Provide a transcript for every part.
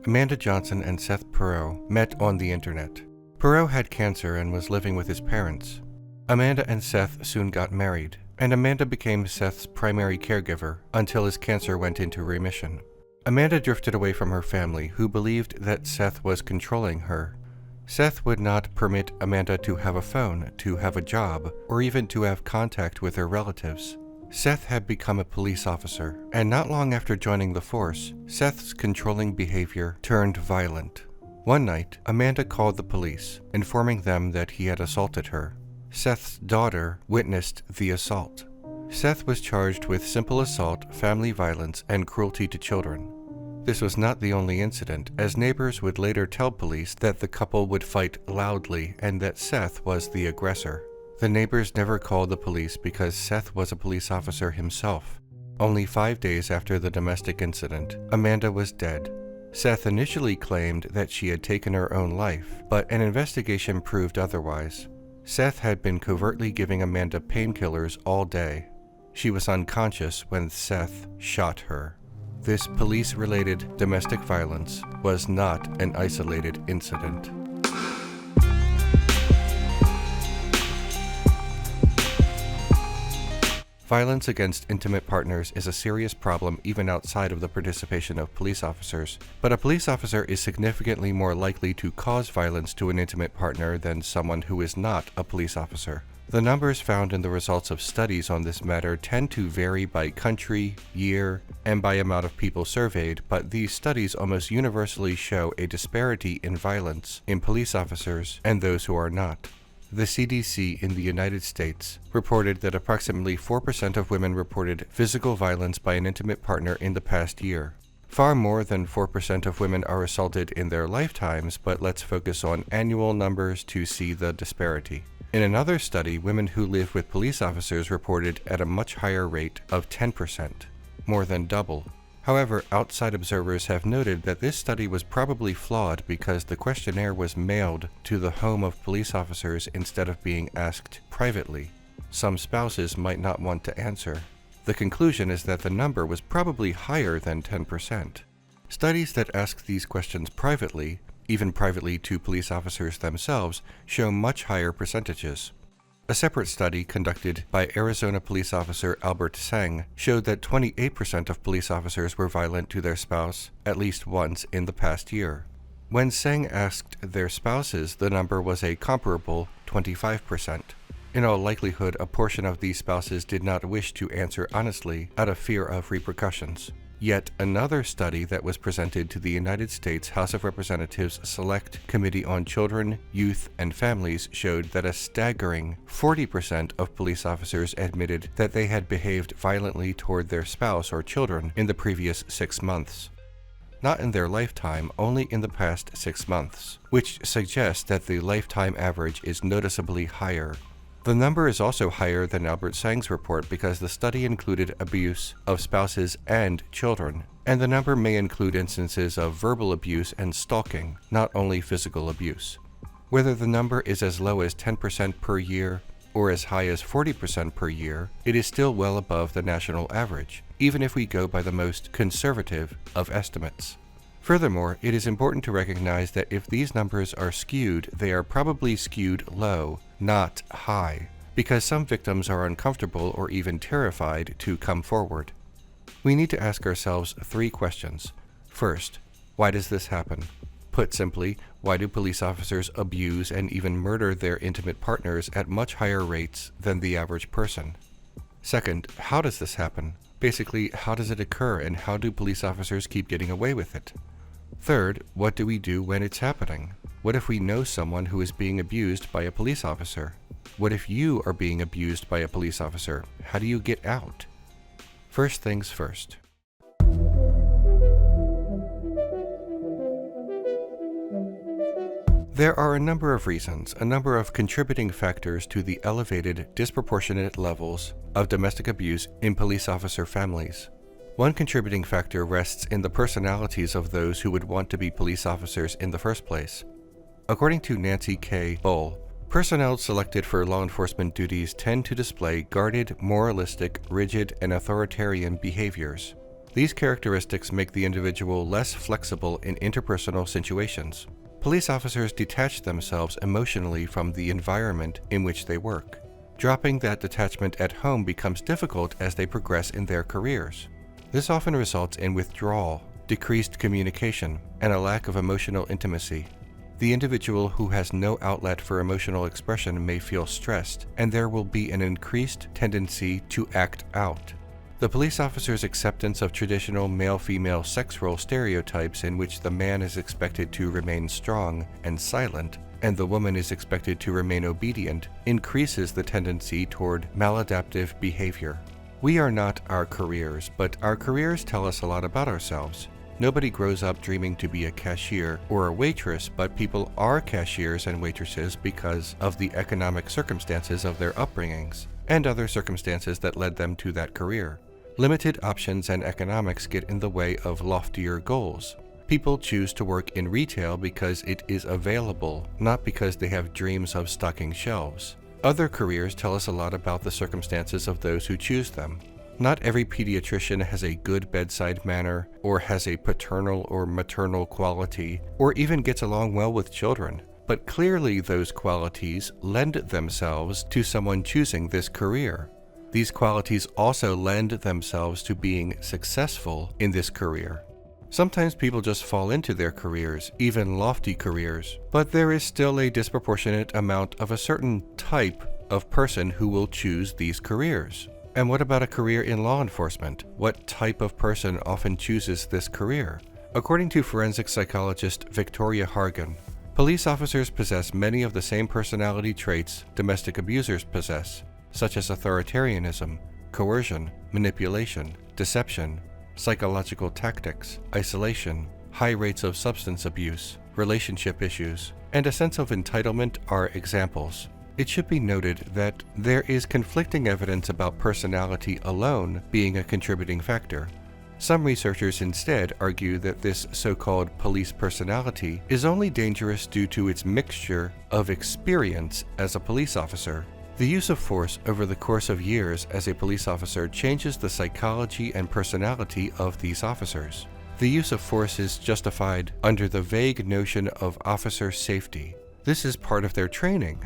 Amanda Johnson and Seth Perot met on the internet. Perot had cancer and was living with his parents. Amanda and Seth soon got married, and Amanda became Seth's primary caregiver until his cancer went into remission. Amanda drifted away from her family, who believed that Seth was controlling her. Seth would not permit Amanda to have a phone, to have a job, or even to have contact with her relatives. Seth had become a police officer, and not long after joining the force, Seth's controlling behavior turned violent. One night, Amanda called the police, informing them that he had assaulted her. Seth's daughter witnessed the assault. Seth was charged with simple assault, family violence, and cruelty to children. This was not the only incident, as neighbors would later tell police that the couple would fight loudly and that Seth was the aggressor. The neighbors never called the police because Seth was a police officer himself. Only 5 days after the domestic incident, Amanda was dead. Seth initially claimed that she had taken her own life, but an investigation proved otherwise. Seth had been covertly giving Amanda painkillers all day. She was unconscious when Seth shot her. This police-related domestic violence was not an isolated incident. Violence against intimate partners is a serious problem even outside of the participation of police officers, but a police officer is significantly more likely to cause violence to an intimate partner than someone who is not a police officer. The numbers found in the results of studies on this matter tend to vary by country, year, and by amount of people surveyed, but these studies almost universally show a disparity in violence in police officers and those who are not. The CDC in the United States reported that approximately 4% of women reported physical violence by an intimate partner in the past year. Far more than 4% of women are assaulted in their lifetimes, but let's focus on annual numbers to see the disparity. In another study, women who live with police officers reported at a much higher rate of 10%, more than double. However, outside observers have noted that this study was probably flawed because the questionnaire was mailed to the home of police officers instead of being asked privately. Some spouses might not want to answer. The conclusion is that the number was probably higher than 10%. Studies that ask these questions privately, even privately to police officers themselves, show much higher percentages. A separate study conducted by Arizona police officer Albert Sang showed that 28% of police officers were violent to their spouse at least once in the past year. When Sang asked their spouses, the number was a comparable 25%. In all likelihood, a portion of these spouses did not wish to answer honestly out of fear of repercussions. Yet another study that was presented to the United States House of Representatives Select Committee on Children, Youth, and Families showed that a staggering 40% of police officers admitted that they had behaved violently toward their spouse or children in the previous 6 months. Not in their lifetime, only in the past 6 months, which suggests that the lifetime average is noticeably higher. The number is also higher than Albert Sang's report because the study included abuse of spouses and children, and the number may include instances of verbal abuse and stalking, not only physical abuse. Whether the number is as low as 10% per year or as high as 40% per year, it is still well above the national average, even if we go by the most conservative of estimates. Furthermore, it is important to recognize that if these numbers are skewed, they are probably skewed low, not high, because some victims are uncomfortable or even terrified to come forward. We need to ask ourselves 3 questions. First, why does this happen? Put simply, why do police officers abuse and even murder their intimate partners at much higher rates than the average person? Second, how does this happen? Basically, how does it occur and how do police officers keep getting away with it? Third, what do we do when it's happening? What if we know someone who is being abused by a police officer? What if you are being abused by a police officer? How do you get out? First things first. There are a number of reasons, a number of contributing factors to the elevated, disproportionate levels of domestic abuse in police officer families. One contributing factor rests in the personalities of those who would want to be police officers in the first place. According to Nancy K. Bull, personnel selected for law enforcement duties tend to display guarded, moralistic, rigid, and authoritarian behaviors. These characteristics make the individual less flexible in interpersonal situations. Police officers detach themselves emotionally from the environment in which they work. Dropping that detachment at home becomes difficult as they progress in their careers. This often results in withdrawal, decreased communication, and a lack of emotional intimacy. The individual who has no outlet for emotional expression may feel stressed, and there will be an increased tendency to act out. The police officer's acceptance of traditional male-female sex role stereotypes in which the man is expected to remain strong and silent, and the woman is expected to remain obedient, increases the tendency toward maladaptive behavior. We are not our careers, but our careers tell us a lot about ourselves. Nobody grows up dreaming to be a cashier or a waitress, but people are cashiers and waitresses because of the economic circumstances of their upbringings and other circumstances that led them to that career. Limited options and economics get in the way of loftier goals. People choose to work in retail because it is available, not because they have dreams of stocking shelves. Other careers tell us a lot about the circumstances of those who choose them. Not every pediatrician has a good bedside manner, or has a paternal or maternal quality, or even gets along well with children. But clearly those qualities lend themselves to someone choosing this career. These qualities also lend themselves to being successful in this career. Sometimes people just fall into their careers, even lofty careers, but there is still a disproportionate amount of a certain type of person who will choose these careers. And what about a career in law enforcement? What type of person often chooses this career? According to forensic psychologist Victoria Hargan, police officers possess many of the same personality traits domestic abusers possess, such as authoritarianism, coercion, manipulation, deception, psychological tactics, isolation, high rates of substance abuse, relationship issues, and a sense of entitlement are examples. It should be noted that there is conflicting evidence about personality alone being a contributing factor. Some researchers instead argue that this so-called police personality is only dangerous due to its mixture of experience as a police officer. The use of force over the course of years as a police officer changes the psychology and personality of these officers. The use of force is justified under the vague notion of officer safety. This is part of their training.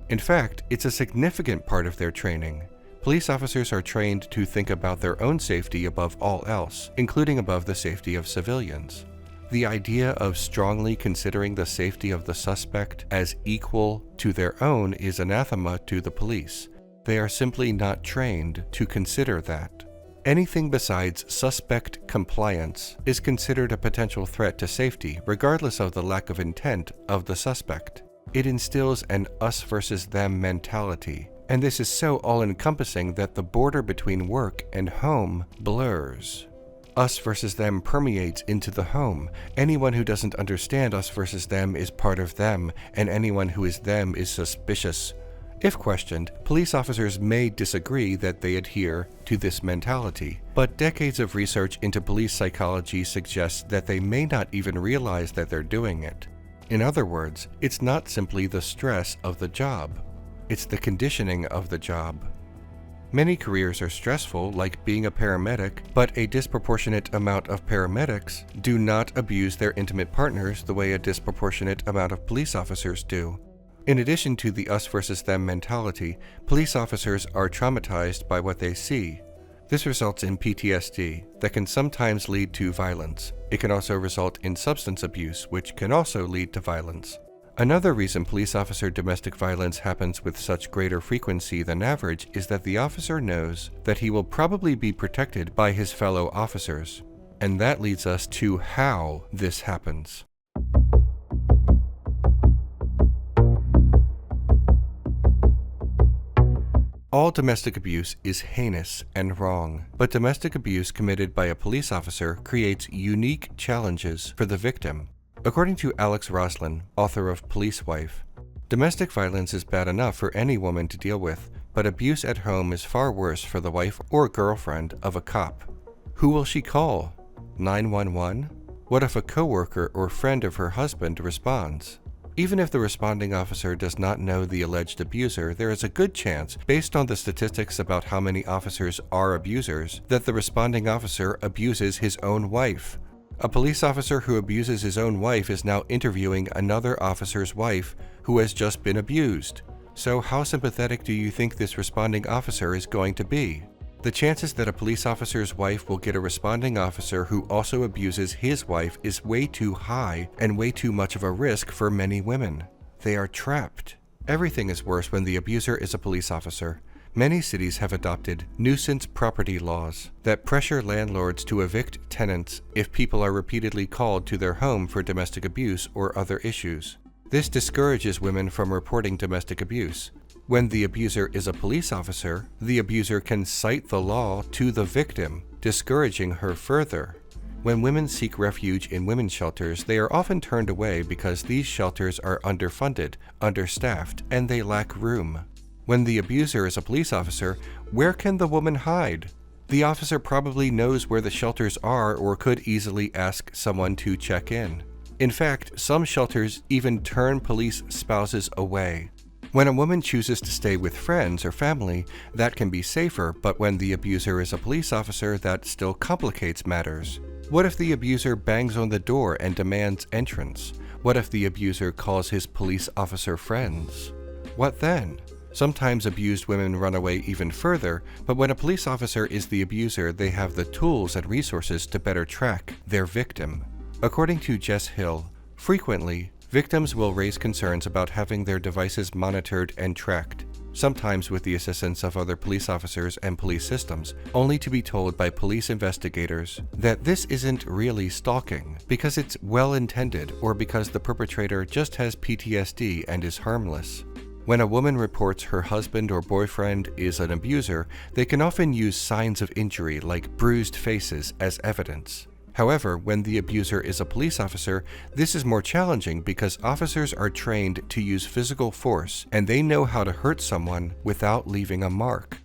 In fact, it's a significant part of their training. Police officers are trained to think about their own safety above all else, including above the safety of civilians. The idea of strongly considering the safety of the suspect as equal to their own is anathema to the police. They are simply not trained to consider that. Anything besides suspect compliance is considered a potential threat to safety, regardless of the lack of intent of the suspect. It instills an us versus them mentality, and this is so all-encompassing that the border between work and home blurs. Us versus them permeates into the home. Anyone who doesn't understand us versus them is part of them, and anyone who is them is suspicious. If questioned, police officers may disagree that they adhere to this mentality, but decades of research into police psychology suggests that they may not even realize that they're doing it. In other words, it's not simply the stress of the job, it's the conditioning of the job. Many careers are stressful, like being a paramedic, but a disproportionate amount of paramedics do not abuse their intimate partners the way a disproportionate amount of police officers do. In addition to the us versus them mentality, police officers are traumatized by what they see. This results in PTSD that can sometimes lead to violence. It can also result in substance abuse, which can also lead to violence. Another reason police officer domestic violence happens with such greater frequency than average is that the officer knows that he will probably be protected by his fellow officers. And that leads us to how this happens. All domestic abuse is heinous and wrong, but domestic abuse committed by a police officer creates unique challenges for the victim. According to Alex Roslin, author of Police Wife, domestic violence is bad enough for any woman to deal with, but abuse at home is far worse for the wife or girlfriend of a cop. Who will she call? 911? What if a coworker or friend of her husband responds? Even if the responding officer does not know the alleged abuser, there is a good chance, based on the statistics about how many officers are abusers, that the responding officer abuses his own wife. A police officer who abuses his own wife is now interviewing another officer's wife who has just been abused. So how sympathetic do you think this responding officer is going to be? The chances that a police officer's wife will get a responding officer who also abuses his wife is way too high and way too much of a risk for many women. They are trapped. Everything is worse when the abuser is a police officer. Many cities have adopted nuisance property laws that pressure landlords to evict tenants if people are repeatedly called to their home for domestic abuse or other issues. This discourages women from reporting domestic abuse. When the abuser is a police officer, the abuser can cite the law to the victim, discouraging her further. When women seek refuge in women's shelters, they are often turned away because these shelters are underfunded, understaffed, and they lack room. When the abuser is a police officer, where can the woman hide? The officer probably knows where the shelters are or could easily ask someone to check in. In fact, some shelters even turn police spouses away. When a woman chooses to stay with friends or family, that can be safer, but when the abuser is a police officer, that still complicates matters. What if the abuser bangs on the door and demands entrance? What if the abuser calls his police officer friends? What then? Sometimes abused women run away even further, but when a police officer is the abuser, they have the tools and resources to better track their victim. According to Jess Hill, frequently, victims will raise concerns about having their devices monitored and tracked, sometimes with the assistance of other police officers and police systems, only to be told by police investigators that this isn't really stalking, because it's well-intended or because the perpetrator just has PTSD and is harmless. When a woman reports her husband or boyfriend is an abuser, they can often use signs of injury like bruised faces as evidence. However, when the abuser is a police officer, this is more challenging because officers are trained to use physical force and they know how to hurt someone without leaving a mark.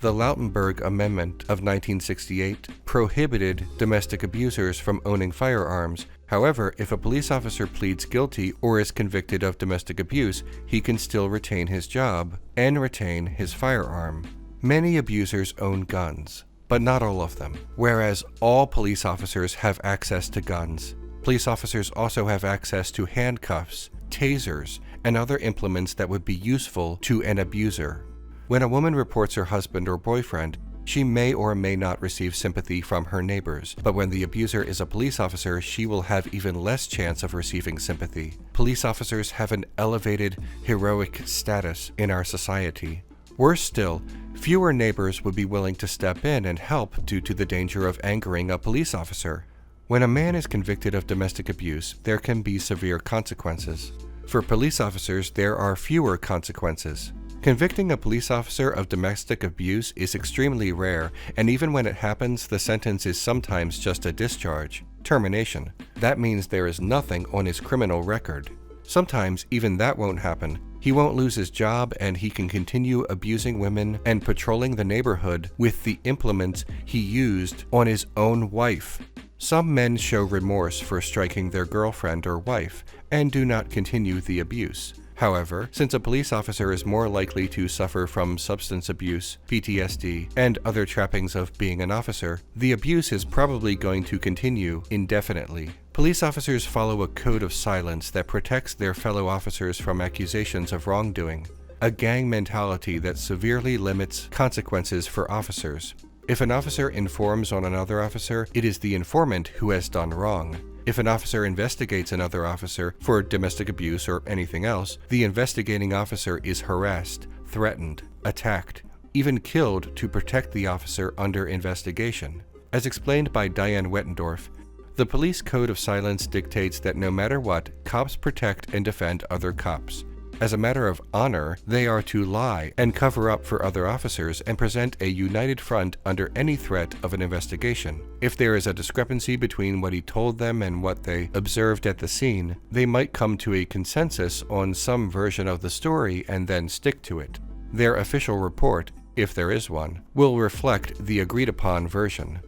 The Lautenberg Amendment of 1968 prohibited domestic abusers from owning firearms. However, if a police officer pleads guilty or is convicted of domestic abuse, he can still retain his job and retain his firearm. Many abusers own guns, but not all of them, whereas all police officers have access to guns. Police officers also have access to handcuffs, tasers, and other implements that would be useful to an abuser. When a woman reports her husband or boyfriend, she may or may not receive sympathy from her neighbors, but when the abuser is a police officer, she will have even less chance of receiving sympathy. Police officers have an elevated, heroic status in our society. Worse still, fewer neighbors would be willing to step in and help due to the danger of angering a police officer. When a man is convicted of domestic abuse, there can be severe consequences. For police officers, there are fewer consequences. Convicting a police officer of domestic abuse is extremely rare, and even when it happens, the sentence is sometimes just a discharge, termination. That means there is nothing on his criminal record. Sometimes even that won't happen. He won't lose his job and he can continue abusing women and patrolling the neighborhood with the implements he used on his own wife. Some men show remorse for striking their girlfriend or wife and do not continue the abuse. However, since a police officer is more likely to suffer from substance abuse, PTSD, and other trappings of being an officer, the abuse is probably going to continue indefinitely. Police officers follow a code of silence that protects their fellow officers from accusations of wrongdoing, a gang mentality that severely limits consequences for officers. If an officer informs on another officer, it is the informant who has done wrong. If an officer investigates another officer for domestic abuse or anything else, the investigating officer is harassed, threatened, attacked, even killed to protect the officer under investigation. As explained by Diane Wetendorf, the police code of silence dictates that no matter what, cops protect and defend other cops. As a matter of honor, they are to lie and cover up for other officers and present a united front under any threat of an investigation. If there is a discrepancy between what he told them and what they observed at the scene, they might come to a consensus on some version of the story and then stick to it. Their official report, if there is one, will reflect the agreed-upon version.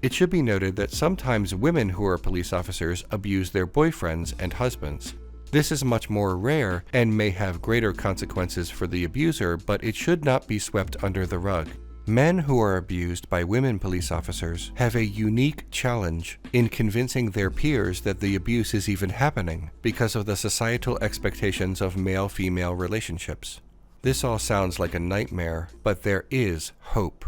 It should be noted that sometimes women who are police officers abuse their boyfriends and husbands. This is much more rare and may have greater consequences for the abuser, but it should not be swept under the rug. Men who are abused by women police officers have a unique challenge in convincing their peers that the abuse is even happening because of the societal expectations of male-female relationships. This all sounds like a nightmare, but there is hope.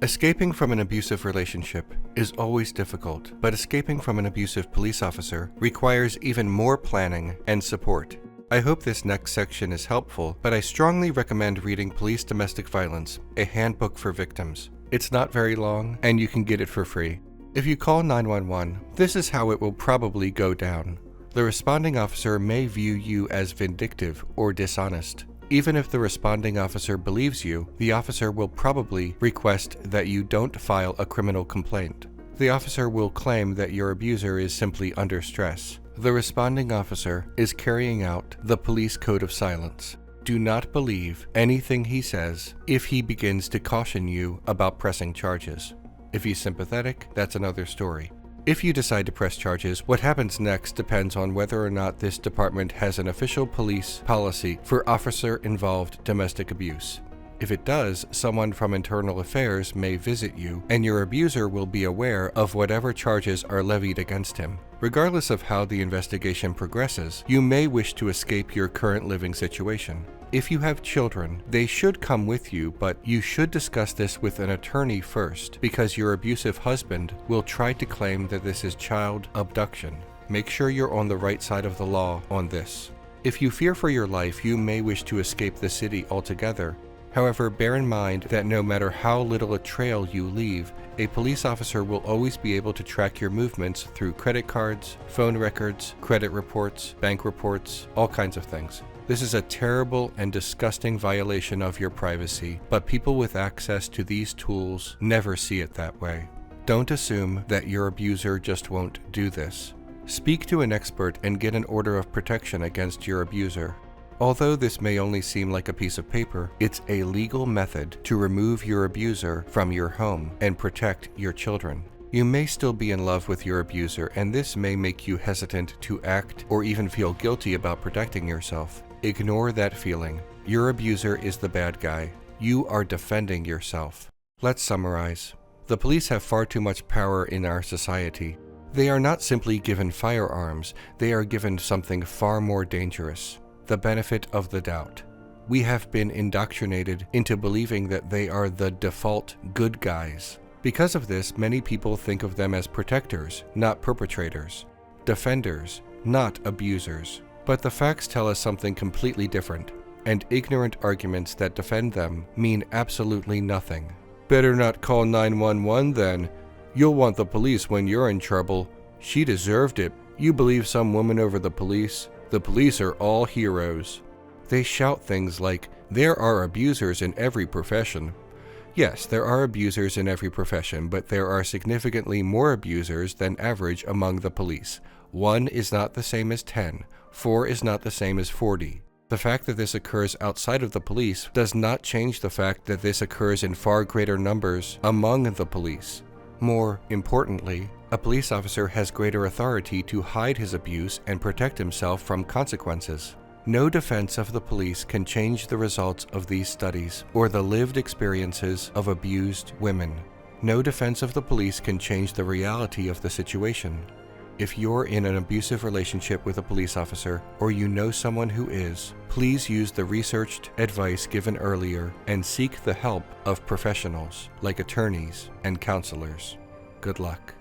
Escaping from an abusive relationship is always difficult, but escaping from an abusive police officer requires even more planning and support. I hope this next section is helpful, but I strongly recommend reading Police Domestic Violence, a handbook for victims. It's not very long, and you can get it for free. If you call 911, this is how it will probably go down. The responding officer may view you as vindictive or dishonest. Even if the responding officer believes you, the officer will probably request that you don't file a criminal complaint. The officer will claim that your abuser is simply under stress. The responding officer is carrying out the police code of silence. Do not believe anything he says if he begins to caution you about pressing charges. If he's sympathetic, that's another story. If you decide to press charges, what happens next depends on whether or not this department has an official police policy for officer-involved domestic abuse. If it does, someone from Internal Affairs may visit you, and your abuser will be aware of whatever charges are levied against him. Regardless of how the investigation progresses, you may wish to escape your current living situation. If you have children, they should come with you, but you should discuss this with an attorney first, because your abusive husband will try to claim that this is child abduction. Make sure you're on the right side of the law on this. If you fear for your life, you may wish to escape the city altogether. However, bear in mind that no matter how little a trail you leave, a police officer will always be able to track your movements through credit cards, phone records, credit reports, bank reports, all kinds of things. This is a terrible and disgusting violation of your privacy, but people with access to these tools never see it that way. Don't assume that your abuser just won't do this. Speak to an expert and get an order of protection against your abuser. Although this may only seem like a piece of paper, it's a legal method to remove your abuser from your home and protect your children. You may still be in love with your abuser, and this may make you hesitant to act or even feel guilty about protecting yourself. Ignore that feeling. Your abuser is the bad guy. You are defending yourself. Let's summarize. The police have far too much power in our society. They are not simply given firearms, they are given something far more dangerous: the benefit of the doubt. We have been indoctrinated into believing that they are the default good guys. Because of this, many people think of them as protectors, not perpetrators, defenders, not abusers. But the facts tell us something completely different, and ignorant arguments that defend them mean absolutely nothing. Better not call 911 then. You'll want the police when you're in trouble. She deserved it. You believe some woman over the police? The police are all heroes. They shout things like, there are abusers in every profession. Yes, there are abusers in every profession, but there are significantly more abusers than average among the police. 1 is not the same as 10. 4 is not the same as 40. The fact that this occurs outside of the police does not change the fact that this occurs in far greater numbers among the police. More importantly, a police officer has greater authority to hide his abuse and protect himself from consequences. No defense of the police can change the results of these studies or the lived experiences of abused women. No defense of the police can change the reality of the situation. If you're in an abusive relationship with a police officer, or you know someone who is, please use the researched advice given earlier and seek the help of professionals like attorneys and counselors. Good luck.